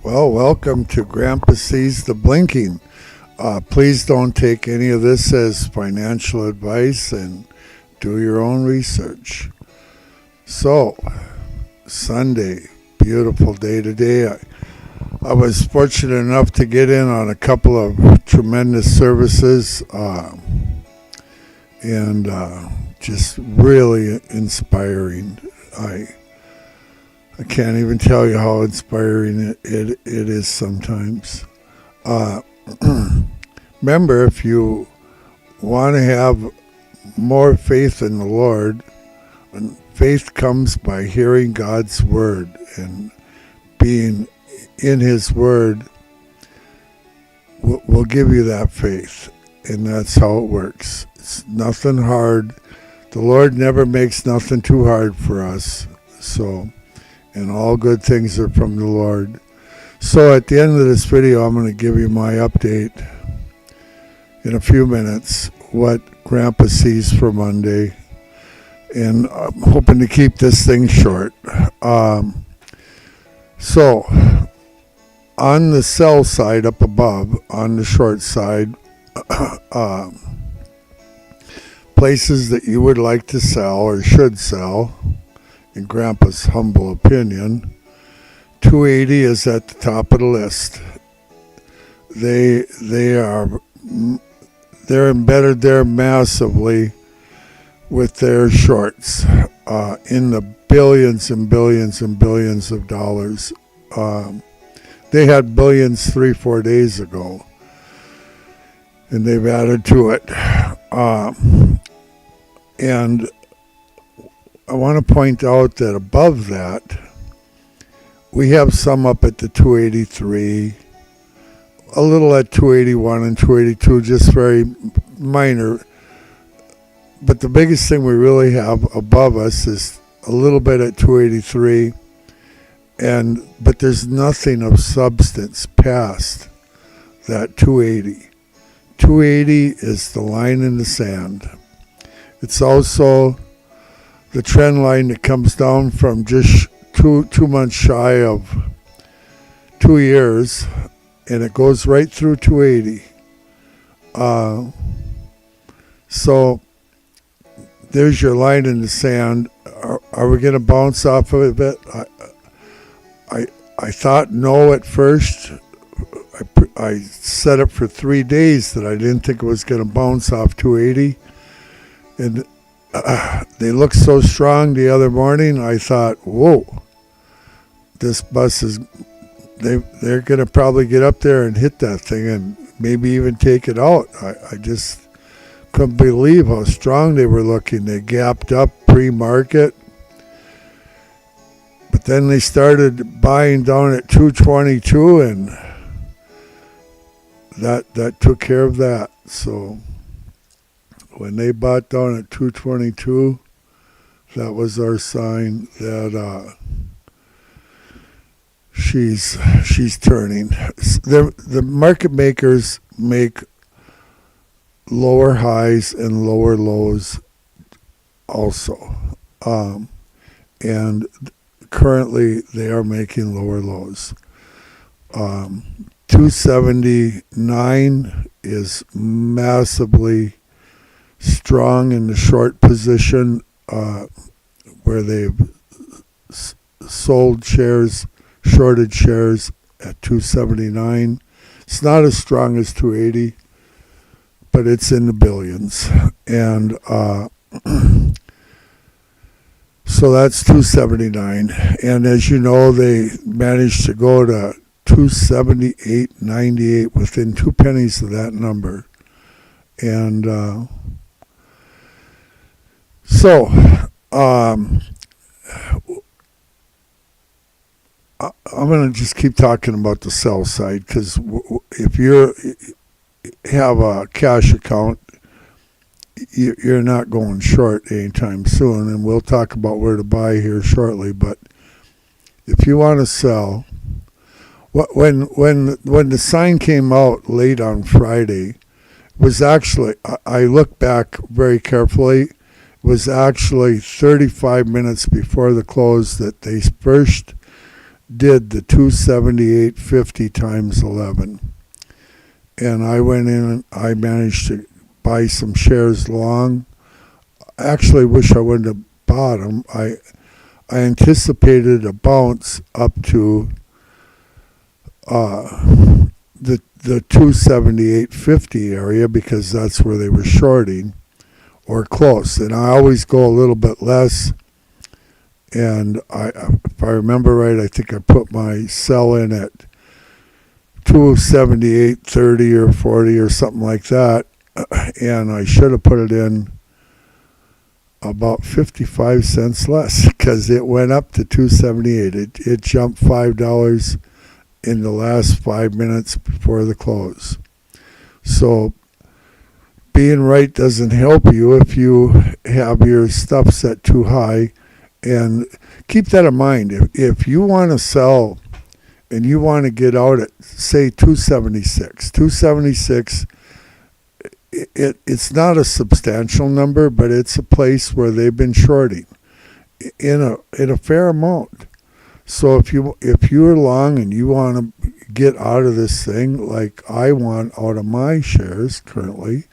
Well, welcome to Grandpa Sees the Blinking. Please don't take any of this as financial advice and do your own research. So, Sunday, beautiful day today. I was fortunate enough to get in on a couple of tremendous services and just really inspiring. I can't even tell you how inspiring it is sometimes. Remember, if you want to have more faith in the Lord, and faith comes by hearing God's Word and being in His Word will give you that faith, and that's how it works. It's nothing hard. The Lord never makes nothing too hard for us, and all good things are from the Lord. So at the end of this video, I'm going to give you my update in a few minutes, what Grandpa sees for Monday, and I'm hoping to keep this thing short. So on the sell side up above, on the short side, places that you would like to sell or should sell, in Grandpa's humble opinion, 280 is at the top of the list. They're embedded there massively with their shorts in the billions and billions and billions of dollars. They had billions 3-4 days ago, and they've added to it. And I want to point out that above that, we have some up at the 283, a little at 281 and 282, just very minor. But the biggest thing we really have above us is a little bit at 283, but there's nothing of substance past that 280. 280 is the line in the sand. It's also the trend line that comes down from just two months shy of 2 years, and it goes right through 280. So there's your line in the sand. Are we going to bounce off of it? I thought no at first. I set it for 3 days that I didn't think it was going to bounce off 280, and they looked so strong the other morning. I thought, whoa, this bus is, they're going to probably get up there and hit that thing and maybe even take it out. I just couldn't believe how strong they were looking. They gapped up pre-market, but then they started buying down at 222, and that took care of that. So when they bought down at 222, that was our sign that she's turning. The market makers make lower highs and lower lows also, and currently they are making lower lows. 279 is massively strong in the short position, where they've sold shares, shorted shares at 279. It's not as strong as 280, but it's in the billions. And so that's 279. And as you know, they managed to go to 278.98 within 2 pennies of that number. And so I'm going to just keep talking about the sell side, because if you have a cash account, you're not going short anytime soon, and we'll talk about where to buy here shortly. But if you want to sell, when the sign came out late on Friday, was actually, I looked back very carefully, it was actually 35 minutes before the close that they first did the 278.50 times 11. And I went in and I managed to buy some shares long. Actually, wish I wouldn't have bought them. I anticipated a bounce up to the 278.50 area because that's where they were shorting or close. And I always go a little bit less. And if I remember right, I think I put my sell in at 278.30 or 40 or something like that. And I should have put it in about 55 cents less because it went up to 278. It jumped $5 in the last 5 minutes before the close. So being right doesn't help you if you have your stuff set too high. And keep that in mind. If you want to sell and you want to get out at, say, 276, it's not a substantial number, but it's a place where they've been shorting in a fair amount. So if you're long and you want to get out of this thing, like I want out of my shares currently,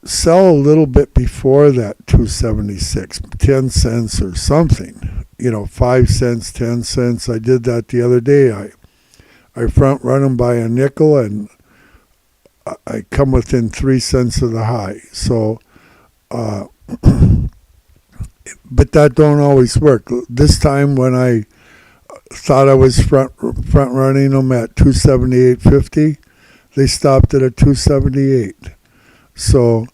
sell a little bit before that 276, 10 cents or something, 5 cents, 10 cents. I did that the other day. I front run them by a nickel and I come within 3 cents of the high. So, but that don't always work. This time when I thought I was front running them at 278.50, they stopped it at 278. So,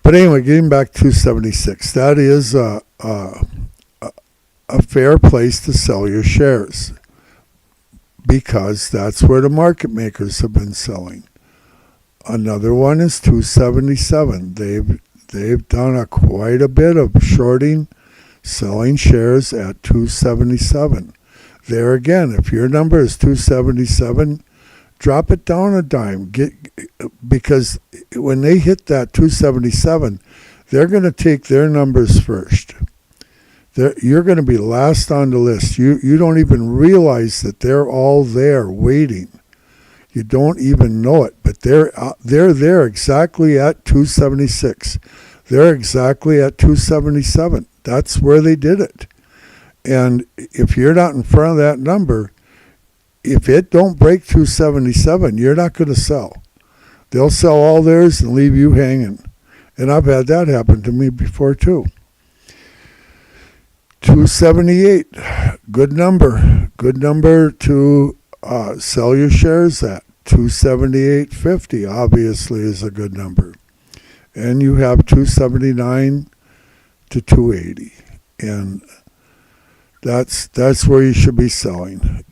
but anyway, getting back to 276, that is a fair place to sell your shares because that's where the market makers have been selling. Another one is 277. They've done quite a bit of shorting, selling shares at 277. There again, if your number is 277, drop it down a dime. Because when they hit that 277, they're going to take their numbers first. You're going to be last on the list. You don't even realize that they're all there waiting. You don't even know it, but they're there exactly at 276. They're exactly at 277. That's where they did it. And if you're not in front of that number, if it don't break 277, you're not going to sell. They'll sell all theirs and leave you hanging. And I've had that happen to me before too. 278, good number. Good number to sell your shares at. 278.50 obviously is a good number. And you have 279 to 280. And that's where you should be selling.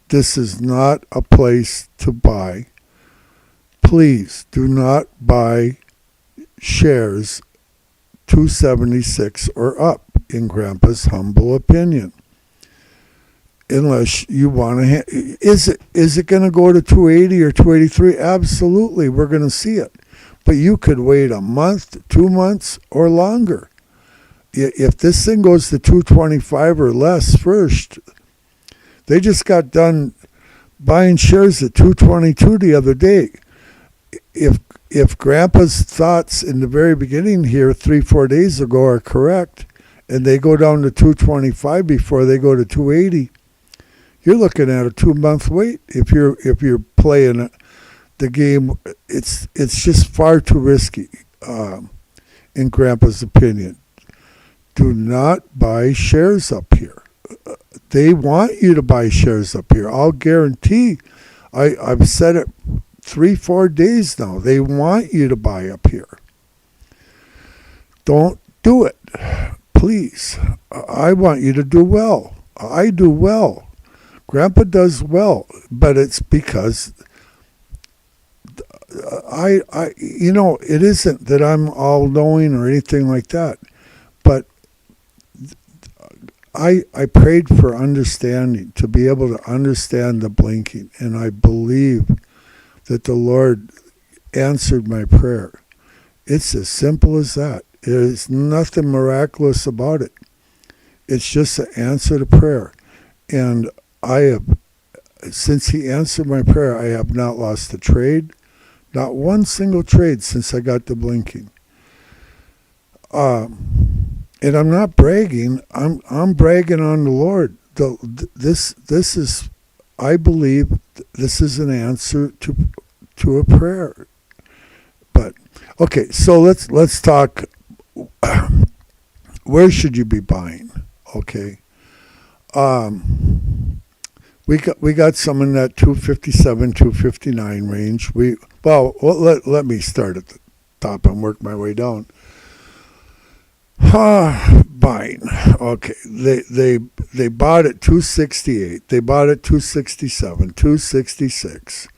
This is not a place to buy. Please do not buy shares 276 or up, in Grandpa's humble opinion. Unless you want to, is it going to go to 280 or 283? Absolutely, we're going to see it. But you could wait a month, 2 months, or longer. If this thing goes to 225 or less first, they just got done buying shares at 222 the other day. If Grandpa's thoughts in the very beginning here 3-4 days ago are correct, and they go down to 225 before they go to 280, you're looking at a 2-month wait. If you're playing the game, it's just far too risky, in Grandpa's opinion. Do not buy shares up here. They want you to buy shares up here. I'll guarantee. I've said it 3-4 days now. They want you to buy up here. Don't do it, please. I want you to do well. I do well. Grandpa does well, but it's because it isn't that I'm all knowing or anything like that, but I prayed for understanding, to be able to understand the blinking, and I believe that the Lord answered my prayer. It's as simple as that. There's nothing miraculous about it. It's just an answer to prayer. And I have, since he answered my prayer, I have not lost a trade, not one single trade since I got to blinking. And I'm not bragging. I'm bragging on the Lord. This is, I believe, this is an answer to a prayer. But okay, so let's talk. Where should you be buying? Okay. We got some in that 257, 259 range. Let me start at the top and work my way down. Buying. Okay. They bought at 268. They bought at 267, 266,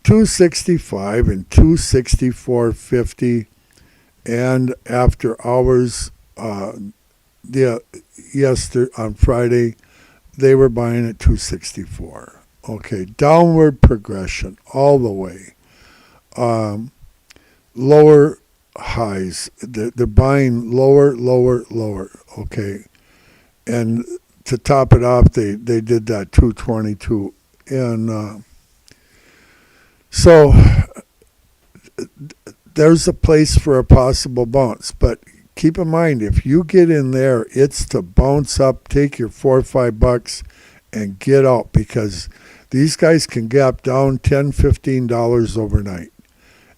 265, and 264.50. And after hours, yesterday on Friday, they were buying at 264. Okay, downward progression all the way. Lower highs. They're buying lower. Okay, and to top it off, they did that 222, and so there's a place for a possible bounce, but keep in mind, if you get in there, it's to bounce up, take your $4 or $5 and get out, because these guys can gap down $10, $15 overnight.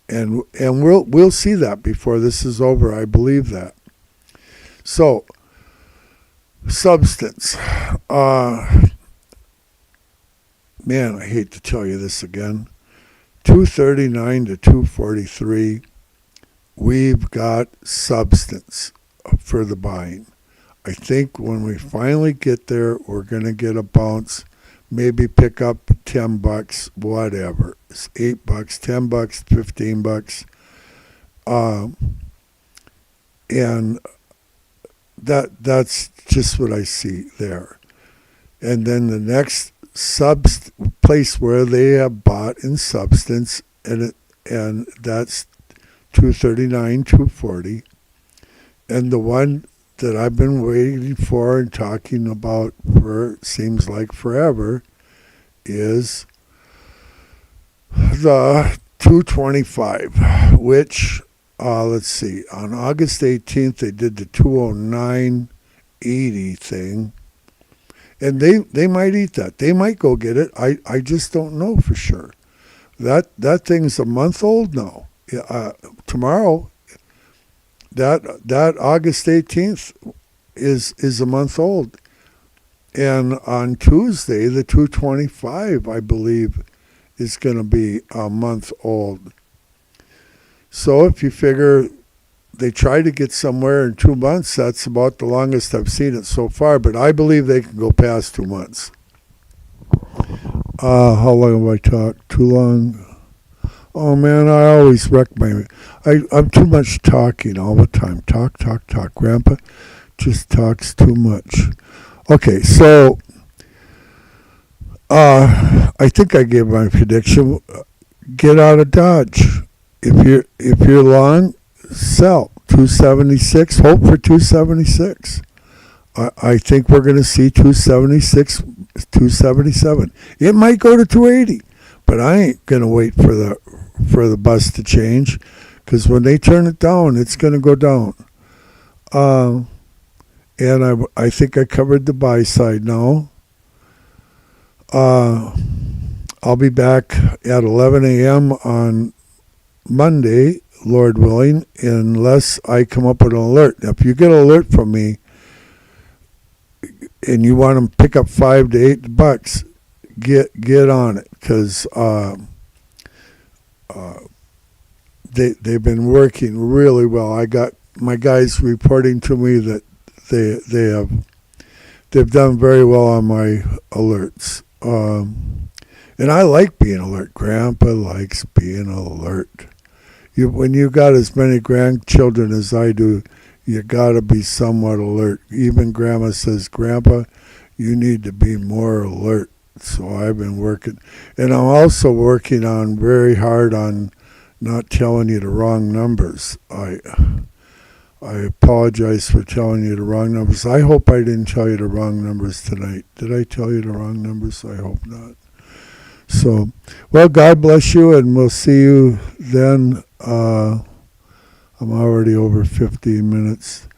And we'll see that before this is over. I believe that. So, substance. Man, I hate to tell you this again. 239 to 243. We've got substance for the buying. I think when we finally get there, we're going to get a bounce. Maybe pick up $10, whatever. It's $8, $10, $15. And that's just what I see there. And then the next place where they have bought in substance, and that's 239, 240. And the one that I've been waiting for and talking about for seems like forever is the 225, which, let's see, on August 18th they did the 209.80 thing. And they might eat that. They might go get it. I just don't know for sure. That thing's a month old now. Tomorrow, that August 18th is a month old. And on Tuesday, the 225, I believe, is going to be a month old. So if you figure they try to get somewhere in 2 months, that's about the longest I've seen it so far. But I believe they can go past 2 months. How long have I talked? Too long? Oh man, I always wreck I'm too much talking all the time. Talk. Grandpa just talks too much. Okay, so I think I gave my prediction. Get out of Dodge. If you're long, sell 276. Hope for 276. I think we're going to see 276, 277. It might go to 280, but I ain't going to wait for the bus to change, because when they turn it down, it's going to go down. And I think I covered the buy side now. I'll be back at 11 a.m. on Monday, Lord willing, unless I come up with an alert. Now, if you get an alert from me and you want to pick up $5 to $8, get on it, because they've been working really well. I got my guys reporting to me that they've done very well on my alerts. And I like being alert. Grandpa likes being alert. When you got as many grandchildren as I do, you got to be somewhat alert. Even Grandma says, Grandpa, you need to be more alert. So I've been working. And I'm also working on very hard on not telling you the wrong numbers. I apologize for telling you the wrong numbers. I hope I didn't tell you the wrong numbers tonight. Did I tell you the wrong numbers? I hope not. So, well, God bless you, and we'll see you then. I'm already over 15 minutes.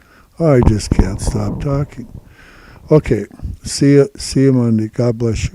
I just can't stop talking. Okay, see you Monday. God bless you.